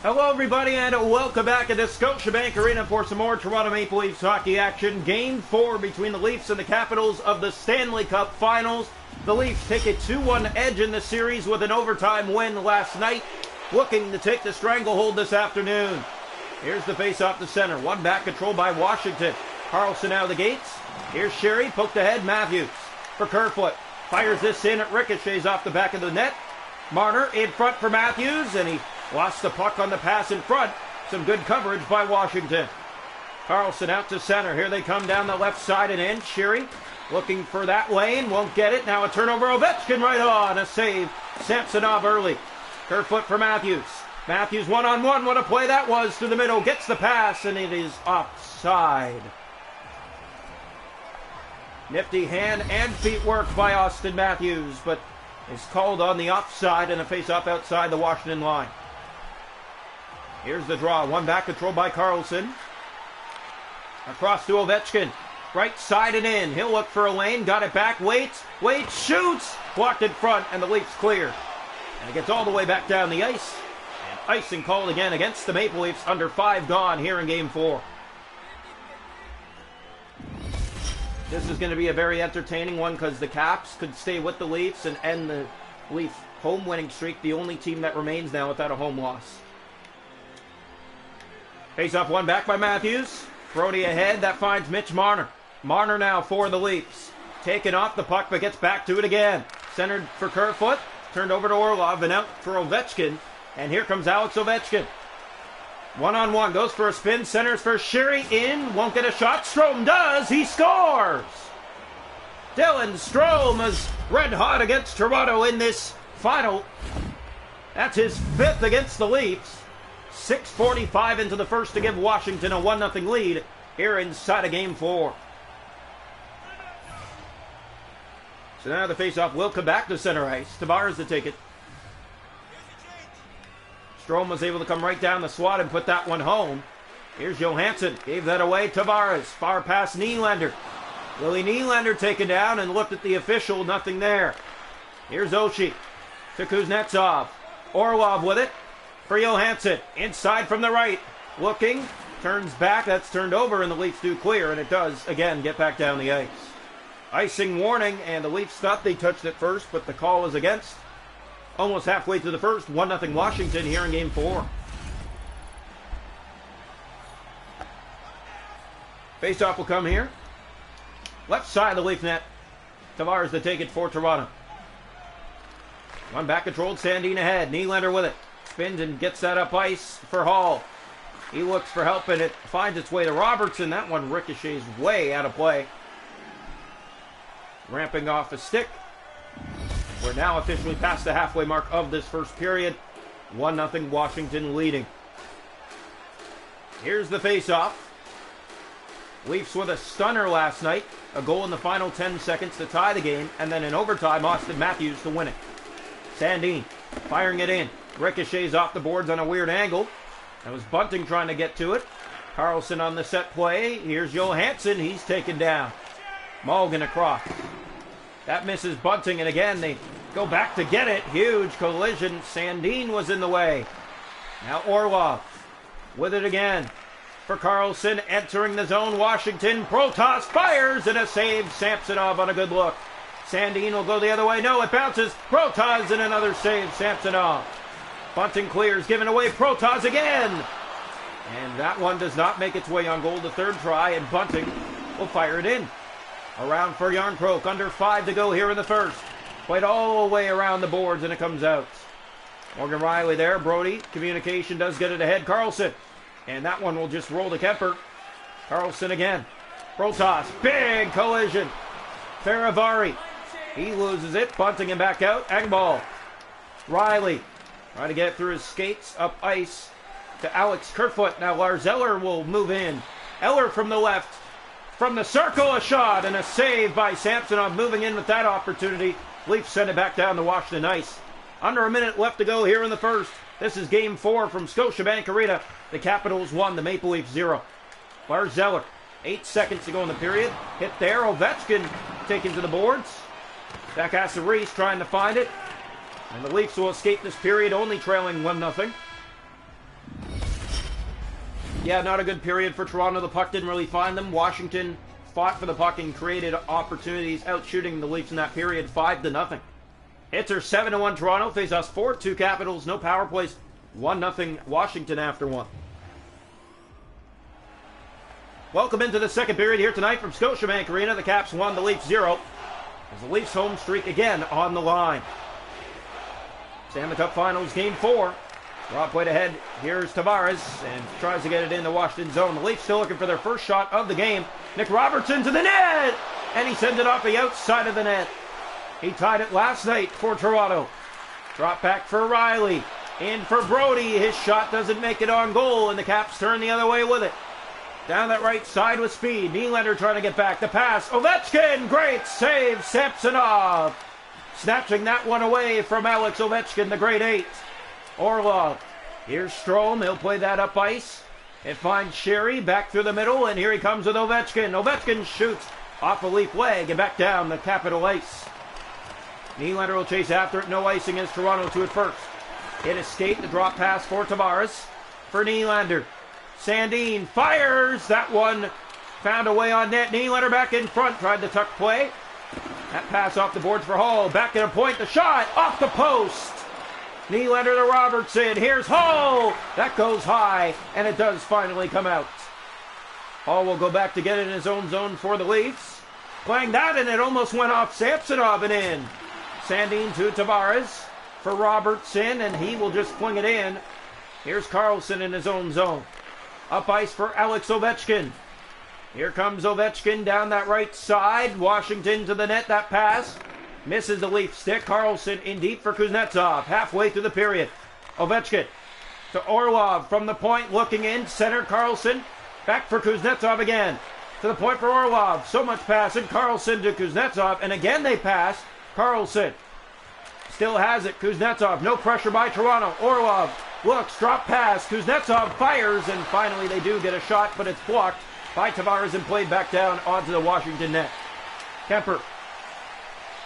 Hello, everybody, and welcome back to Scotiabank Arena for some more Toronto Maple Leafs hockey action. Game 4 between the Leafs and the Capitals of the Stanley Cup Finals. The Leafs take a 2-1 edge in the series with an overtime win last night, looking to take the stranglehold this afternoon. Here's the face-off to center. One back controlled by Washington. Karlsson out of the gates. Here's Sherry, poked ahead, Matthews. For Kerfoot, fires this in, it ricochets off the back of the net. Marner in front for Matthews, and he lost the puck on the pass in front. Some good coverage by Washington. Karlsson out to center. Here they come down the left side and in. Sherry looking for that lane. Won't get it. Now a turnover. Ovechkin right on. A save. Samsonov early. Kerfoot for Matthews. Matthews one-on-one. What a play that was through the middle. Gets the pass, and it is offside. Nifty hand and feet work by Austin Matthews, but is called on the offside and a face-off outside the Washington line. Here's the draw. One back controlled by Karlsson. Across to Ovechkin. Right side and in. He'll look for a lane. Got it back. Waits, shoots. Blocked in front, and the Leafs clear. And it gets all the way back down the ice. And icing called again against the Maple Leafs. Under 5 gone here in Game 4. This is going to be a very entertaining one because the Caps could stay with the Leafs and end the Leaf home winning streak. The only team that remains now without a home loss. Face off one back by Matthews. Brody ahead. That finds Mitch Marner. Marner now for the Leafs. Taken off the puck but gets back to it again. Centered for Kerfoot. Turned over to Orlov and out for Ovechkin. And here comes Alex Ovechkin. One-on-one. Goes for a spin. Centers for Sherry in. Won't get a shot. Strome does. He scores. Dylan Strome is red hot against Toronto in this final. That's his 5th against the Leafs. 6:45 into the first to give Washington a 1-0 lead here inside of Game 4. So now the faceoff will come back to center ice. Tavares to take it. Strome was able to come right down the swat and put that one home. Here's Johansson. Gave that away. Tavares. Far past Nylander. Willie Nylander taken down and looked at the official. Nothing there. Here's Oshie. To Kuznetsov. Orlov with it. For Johansson, inside from the right, looking, turns back, that's turned over, and the Leafs do clear, and it does, again, get back down the ice. Icing warning, and the Leafs thought they touched it first, but the call is against. Almost halfway through the first, 1-0 Washington here in Game 4. Faceoff will come here. Left side of the Leaf net. Tavares to take it for Toronto. One back controlled, Sandin ahead, Nylander with it. Spins and gets that up ice for Hall. He looks for help and it finds its way to Robertson. That one ricochets way out of play. Ramping off a stick. We're now officially past the halfway mark of this first period. 1-0 Washington leading. Here's the face-off. Leafs with a stunner last night. A goal in the final 10 seconds to tie the game. And then in overtime, Austin Matthews to win it. Sandin firing it in. Ricochets off the boards on a weird angle. That was Bunting trying to get to it. Karlsson on the set play. Here's Johansson. He's taken down. Mulligan across. That misses Bunting, and again they go back to get it. Huge collision. Sandin was in the way. Now Orlov with it again. For Karlsson entering the zone. Washington. Protas fires and a save. Samsonov on a good look. Sandin will go the other way. No, it bounces. Protas and another save. Samsonov. Bunting clears, giving away Protas again. And that one does not make its way on goal the third try, and Bunting will fire it in. Around for Järnkrok, under 5 to go here in the first. Played all the way around the boards, and it comes out. Morgan Riley there, Brody. Communication does get it ahead. Karlsson. And that one will just roll to Kemper. Karlsson again. Protas, big collision. Faravari. He loses it. Bunting and back out. Engvall. Riley. Trying to get through his skates up ice to Alex Kerfoot. Now Lars Eller will move in. Eller from the left. From the circle, a shot and a save by Samsonov moving in with that opportunity. Leafs send it back down to Washington ice. Under a minute left to go here in the first. This is Game 4 from Scotiabank Arena. The Capitals 1, the Maple Leafs 0. Lars Eller, 8 seconds to go in the period. Hit there. Ovechkin taken to the boards. Back to Reese trying to find it. And the Leafs will escape this period only trailing 1-0. Yeah, not a good period for Toronto. The puck didn't really find them. Washington fought for the puck and created opportunities, outshooting the Leafs in that period 5-0. Hits are 7-1 Toronto. Face us 4-2 Capitals. No power plays. 1-0 Washington after one. Welcome into the second period here tonight from Scotiabank Arena. The Caps 1, the Leafs 0. As the Leafs home streak again on the line. Stanley Cup Finals Game 4. Draw play ahead. Here's Tavares and tries to get it in the Washington zone. The Leafs still looking for their first shot of the game. Nick Robertson to the net! And he sends it off the outside of the net. He tied it last night for Toronto. Drop back for Riley. In for Brody. His shot doesn't make it on goal, and the Caps turn the other way with it. Down that right side with speed. Nylander trying to get back. The pass. Ovechkin! Great save. Samsonov. Snatching that one away from Alex Ovechkin, the grade 8. Orlov. Here's Strome. He'll play that up ice. It finds Sherry back through the middle, and here he comes with Ovechkin. Ovechkin shoots off a Leaf leg and back down the Capital ice. Nylander will chase after it. No icing as Toronto to it first. It escaped. The drop pass for Tavares. For Nylander. Sandin fires. That one found a way on net. Nylander back in front. Tried the tuck play. That pass off the boards for Hall. Back at a point. The shot off the post. Nylander to Robertson. Here's Hall. That goes high, and it does finally come out. Hall will go back to get it in his own zone for the Leafs. Playing that, and it almost went off Samsonov and in. Sandin to Tavares for Robertson, and he will just fling it in. Here's Karlsson in his own zone. Up ice for Alex Ovechkin. Here comes Ovechkin down that right side. Washington to the net. That pass misses the Leaf stick. Karlsson in deep for Kuznetsov. Halfway through the period. Ovechkin to Orlov from the point, looking in. Center Karlsson. Back for Kuznetsov again. To the point for Orlov. So much passing. Karlsson to Kuznetsov. And again they pass. Karlsson still has it. Kuznetsov. No pressure by Toronto. Orlov looks. Drop pass. Kuznetsov fires. And finally they do get a shot, but it's blocked by Tavares and played back down onto the Washington net. Kemper.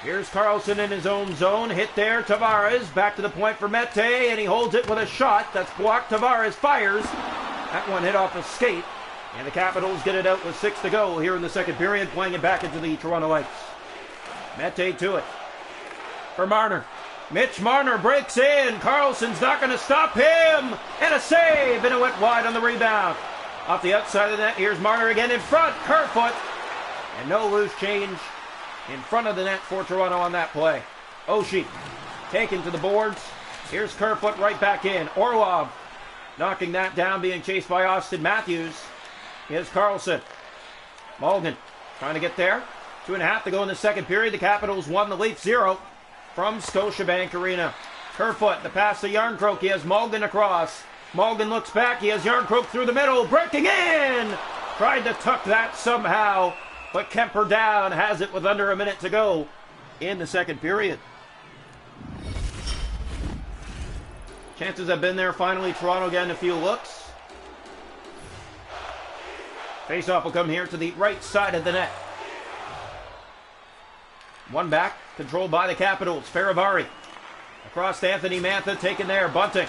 Here's Karlsson in his own zone. Hit there. Tavares back to the point for Mete, and he holds it with a shot. That's blocked. Tavares fires. That one hit off a skate. And the Capitals get it out with 6 to go here in the second period, playing it back into the Toronto ice. Mete to it. For Marner. Mitch Marner breaks in. Karlsson's not going to stop him. And a save, and it went wide on the rebound. Off the outside of the net, here's Marner again in front. Kerfoot. And no loose change in front of the net for Toronto on that play. Oshie taken to the boards. Here's Kerfoot right back in. Orlov knocking that down, being chased by Austin Matthews. Here's Karlsson. Mulligan trying to get there. 2.5 to go in the second period. The Capitals 1, the Leafs 0 from Scotiabank Arena. Kerfoot, the pass to Yarncroke. He has Mulligan across. Mulligan looks back. He has Yarncroke through the middle. Breaking in! Tried to tuck that somehow, but Kemper down has it with under a minute to go in the second period. Chances have been there. Finally, Toronto getting a few looks. Face-off will come here to the right side of the net. One back, controlled by the Capitals. Faravari across to Anthony Mantha, taken there. Bunting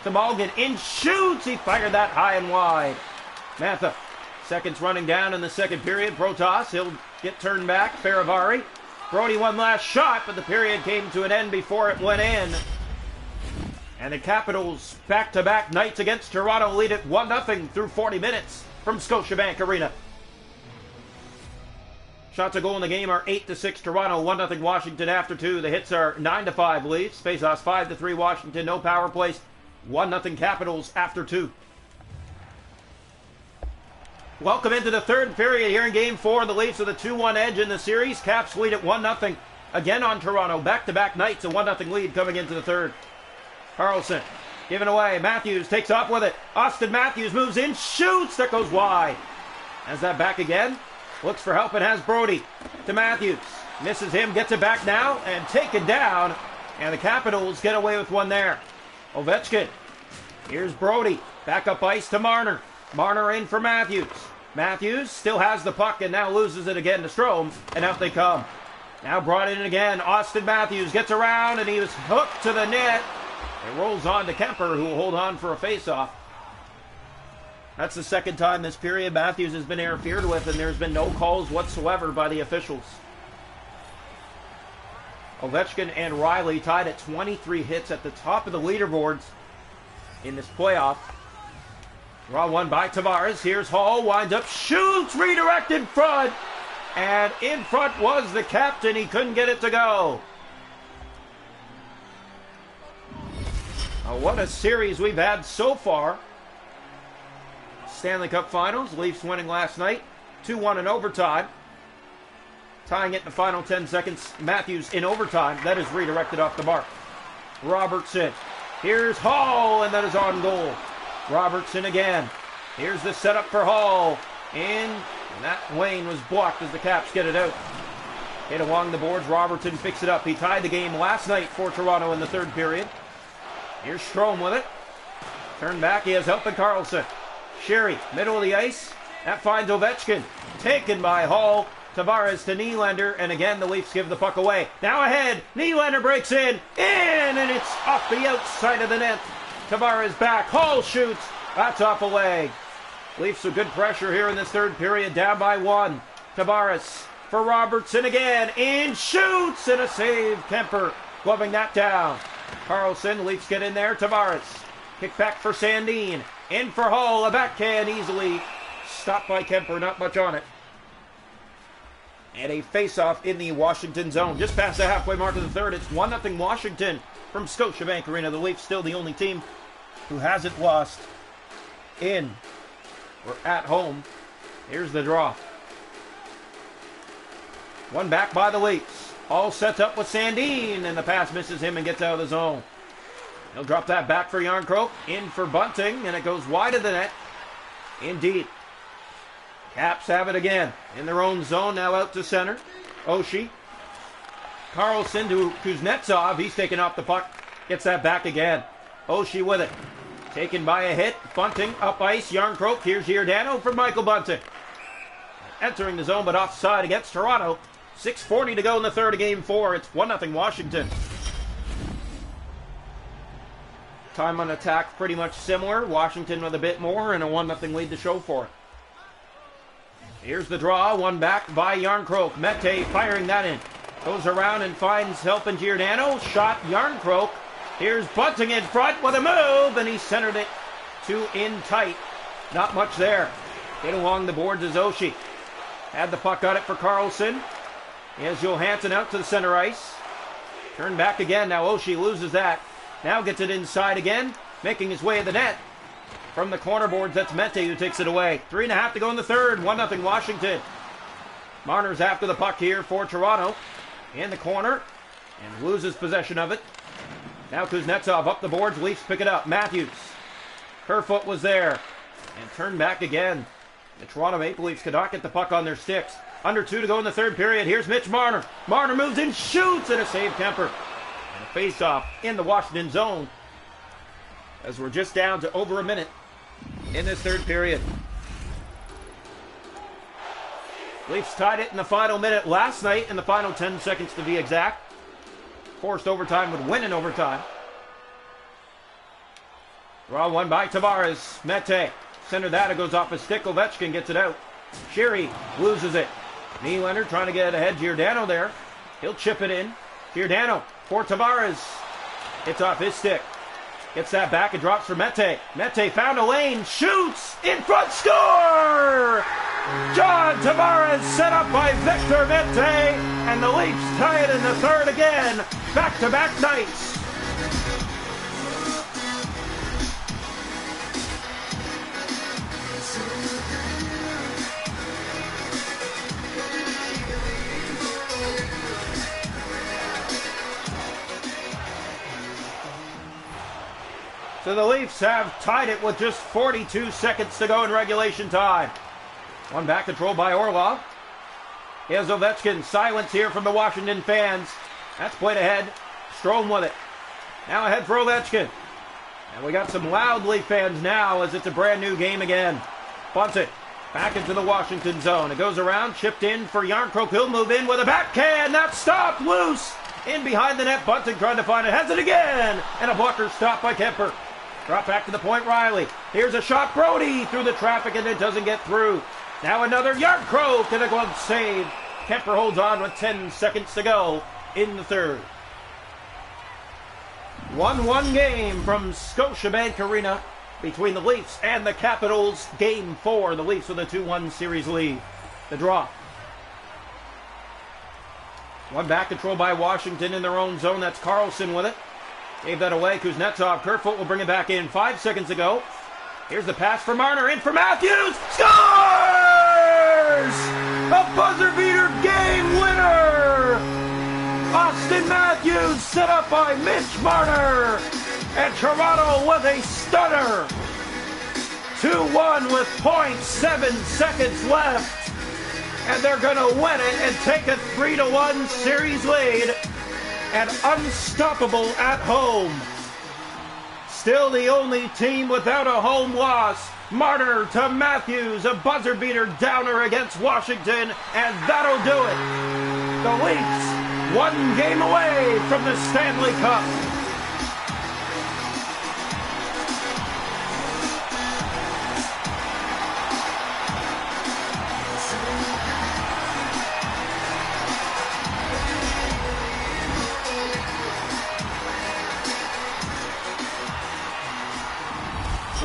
to Mulligan, in shoots. He fired that high and wide. Mantha, seconds running down in the second period. Protas, he'll get turned back. Faravari. Brody one last shot, but the period came to an end before it went in. And the Capitals back-to-back nights against Toronto lead it 1-0 through 40 minutes from Scotiabank Arena. Shots a goal in the game are 8-6 Toronto, 1-0 Washington after 2. The hits are 9-5 Leafs. Faceoffs 5-3 Washington. No power plays. 1-0 Capitals after 2. Welcome into the third period here in Game 4. The Leafs with a 2-1 edge in the series. Caps lead at 1-0 again on Toronto. Back-to-back nights, a 1-0 lead coming into the third. Karlsson given away. Matthews takes off with it. Austin Matthews moves in, shoots. That goes wide. Has that back again. Looks for help and has Brody to Matthews. Misses him, gets it back now, and taken down. And the Capitals get away with one there. Ovechkin. Here's Brody. Back up ice to Marner. Marner in for Matthews. Matthews still has the puck and now loses it again to Strome. And out they come. Now brought in again. Austin Matthews gets around and he was hooked to the net. It rolls on to Kemper, who will hold on for a face-off. That's the second time this period Matthews has been interfered with, and there's been no calls whatsoever by the officials. Ovechkin and Riley tied at 23 hits at the top of the leaderboards in this playoff. Draw one by Tavares. Here's Hall. Winds up. Shoots. Redirected front. And in front was the captain. He couldn't get it to go. What a series we've had so far. Stanley Cup Finals. Leafs winning last night. 2-1 in overtime. Tying it in the final 10 seconds. Matthews in overtime. That is redirected off the mark. Robertson. Here's Hall, and that is on goal. Robertson again. Here's the setup for Hall. In, and that lane was blocked as the Caps get it out. Hit along the boards. Robertson picks it up. He tied the game last night for Toronto in the third period. Here's Strome with it. Turn back. He has help in Karlsson. Sherry, middle of the ice. That finds Ovechkin. Taken by Hall. Tavares to Nylander, and again the Leafs give the puck away. Now ahead, Nylander breaks in, and it's off the outside of the net. Tavares back, Hall shoots, that's off a leg. Leafs with good pressure here in this third period, down by 1. Tavares for Robertson again, in shoots, and a save. Kemper gloving that down. Karlsson, Leafs get in there, Tavares. Kick back for Sandin, in for Hall, a backhand easily. Stopped by Kemper, not much on it. And a face-off in the Washington zone. Just past the halfway mark of the third, it's 1-0 Washington from Scotiabank Arena. The Leafs still the only team who hasn't lost in or at home. Here's the draw. One back by the Leafs. All set up with Sandin, and the pass misses him and gets out of the zone. He'll drop that back for Jarnkrok. In for Bunting, and it goes wide of the net. Indeed. Caps have it again in their own zone, now out to center. Oshie. Karlsson to Kuznetsov. He's taken off the puck. Gets that back again. Oshie with it. Taken by a hit. Bunting up ice. Jarnkrok. Here's Giordano for Michael Bunting. Entering the zone, but offside against Toronto. 6:40 to go in the third of Game 4. It's 1-0 Washington. Time on attack pretty much similar. Washington with a bit more and a 1-0 lead to show for it. Here's the draw, one back by Jarnkrok. Mete firing that in. Goes around and finds help in Giordano. Shot Jarnkrok. Here's Bunting in front with a move, and he centered it to in tight. Not much there. Hit along the boards is Oshie. Had the puck on it for Karlsson. Here's Johansson out to the center ice. Turn back again. Now Oshie loses that. Now gets it inside again. Making his way to the net. From the corner boards, that's Mete who takes it away. 3.5 to go in the third. 1-0 Washington. Marner's after the puck here for Toronto. In the corner. And loses possession of it. Now Kuznetsov up the boards. Leafs pick it up. Matthews. Kerfoot was there. And turned back again. The Toronto Maple Leafs could not get the puck on their sticks. Under 2 to go in the third period. Here's Mitch Marner. Marner moves in, shoots, and a save Kemper. And a face-off in the Washington zone. As we're just down to over a minute in this third period. Leafs tied it in the final minute last night, in the final 10 seconds to be exact. Forced overtime would win in overtime. Draw one by Tavares. Mete. Center that. It goes off his stick. Ovechkin gets it out. Sherry loses it. Nylander trying to get it ahead. Giordano there. He'll chip it in. Giordano for Tavares. It's off his stick. Gets that back and drops for Mete. Mete found a lane. Shoots. In front. Score! John Tavares set up by Victor Mete. And the Leafs tie it in the third again. Back-to-back nights. So the Leafs have tied it with just 42 seconds to go in regulation time. One back controlled by Orlov. Here's Ovechkin. Silence here from the Washington fans. That's played ahead. Strome with it. Now ahead for Ovechkin. And we got some loud Leaf fans now as it's a brand new game again. Bunts it. Back into the Washington zone. It goes around. Chipped in for Jarnkrok. He'll move in with a backhand. That's stopped. Loose. In behind the net. Bunting trying to find it. Has it again. And a blocker stopped by Kemper. Drop back to the point, Riley. Here's a shot, Brody through the traffic, and it doesn't get through. Now another Yardcrow to the glove save. Kemper holds on with 10 seconds to go in the third. 1-1 game from Scotiabank Arena between the Leafs and the Capitals. Game 4, the Leafs with a 2-1 series lead. The draw. One back control by Washington in their own zone. That's Carlson with it. Gave that away. Kuznetsov. Kerfoot will bring it back in 5 seconds ago. Here's the pass for Marner. In for Matthews. Scores! A buzzer beater game winner! Austin Matthews set up by Mitch Marner. And Toronto with a stunner. 2-1 with 0.7 seconds left. And they're going to win it and take a 3-1 series lead. And unstoppable at home. Still the only team without a home loss. Marner to Matthews, a buzzer beater downer against Washington, and that'll do it. The Leafs, 1 game away from the Stanley Cup.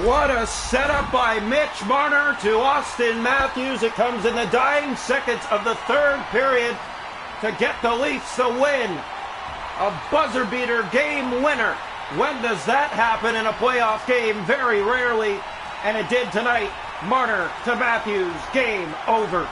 What a setup by Mitch Marner to Austin Matthews. It comes in the dying seconds of the third period to get the Leafs the win. A buzzer beater game winner. When does that happen in a playoff game? Very rarely. And it did tonight. Marner to Matthews. Game over.